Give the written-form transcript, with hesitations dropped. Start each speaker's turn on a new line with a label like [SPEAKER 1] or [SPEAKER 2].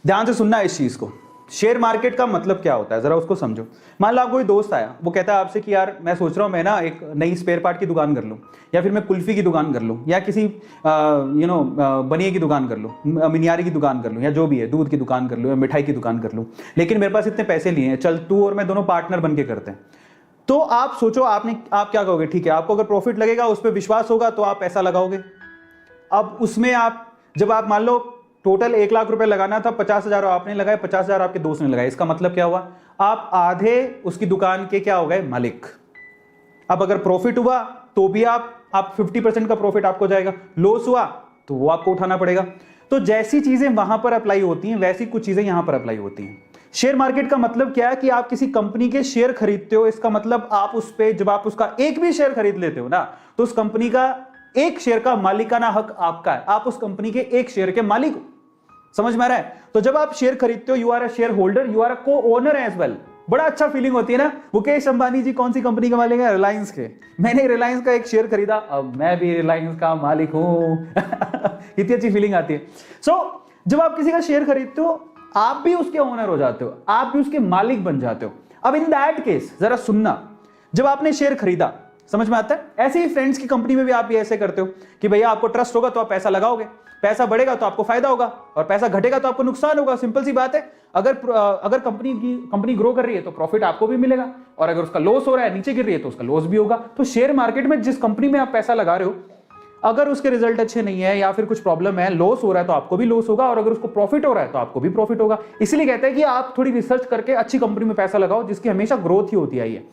[SPEAKER 1] ध्यान से सुनना इस चीज को। शेयर मार्केट का मतलब क्या होता है जरा उसको समझो। मान लो आप कोई दोस्त आया, वो कहता है आपसे कि यार मैं सोच रहा हूँ मैं ना एक नई स्पेयर पार्ट की दुकान कर लूँ, या फिर मैं कुल्फी की दुकान कर लूँ, या किसी बनिए की दुकान कर लूँ, मिनियारी की दुकान कर लूँ, या जो भी है, दूध की दुकान कर लूँ या मिठाई की दुकान कर लूँ, लेकिन मेरे पास इतने पैसे लिए हैं, चल तू और मैं दोनों पार्टनर बन के करते हैं। तो आप सोचो आप क्या कहोगे? ठीक है, आपको अगर प्रॉफिट लगेगा, उस पर विश्वास होगा तो आप पैसा लगाओगे। अब उसमें जब आप मान लो टोटल 1 लाख रुपए लगाना था, 50,000 आपने लगाए, 50,000 आपके दोस्त ने लगाए। इसका मतलब क्या हुआ? आप आधे उसकी दुकान के क्या हो गए? मालिक। अब अगर प्रॉफिट हुआ तो भी आप 50% का प्रॉफिट आपको जाएगा, लॉस हुआ तो वो आपको उठाना पड़ेगा। तो जैसी चीजें वहां पर अप्लाई होती हैं वैसी कुछ चीजें यहां पर अप्लाई होती हैं। शेयर मार्केट का मतलब क्या है कि आप किसी कंपनी के शेयर खरीदते हो। इसका मतलब आप उस पे जब आप उसका एक भी शेयर खरीद लेते हो ना, तो उस कंपनी का एक शेयर का मालिकाना हक आपका है। आप उस कंपनी के एक शेयर के मालिक हो। समझ में आ रहा है? तो जब आप शेयर खरीदते हो, you are a shareholder, you are a co owner as well. बड़ा अच्छा फीलिंग होती है ना। मुकेश अंबानी जी कौन सी कंपनी के मालिक है? रिलायंस के। मैंने रिलायंस का एक शेयर खरीदा, अब मैं भी रिलायंस का मालिक हूं। इतनी अच्छी फीलिंग आती है। जब आप किसी का शेयर खरीदते हो, आप भी उसके ओनर हो जाते हो, आप भी उसके मालिक बन जाते हो। अब इन दैट केस जरा सुनना, जब आपने शेयर खरीदा, समझ में आता है? ऐसे ही फ्रेंड्स की कंपनी में भी आप भी ऐसे करते हो कि भैया आपको ट्रस्ट होगा तो आप पैसा लगाओगे, पैसा बढ़ेगा तो आपको फायदा होगा, और पैसा घटेगा तो आपको नुकसान होगा। सिंपल सी बात है। अगर कंपनी ग्रो कर रही है तो प्रॉफिट आपको भी मिलेगा, और अगर उसका लॉस हो रहा है, नीचे गिर रही है, तो उसका लॉस भी होगा। तो शेयर मार्केट में जिस कंपनी में आप पैसा लगा रहे हो, अगर उसके रिजल्ट अच्छे नहीं है या फिर कुछ प्रॉब्लम है, लॉस हो रहा है, तो आपको भी लॉस होगा, और अगर उसको प्रॉफिट हो रहा है तो आपको भी प्रॉफिट होगा। इसलिए कहते हैं कि आप थोड़ी रिसर्च करके अच्छी कंपनी में पैसा लगाओ जिसकी हमेशा ग्रोथ ही होती आई है।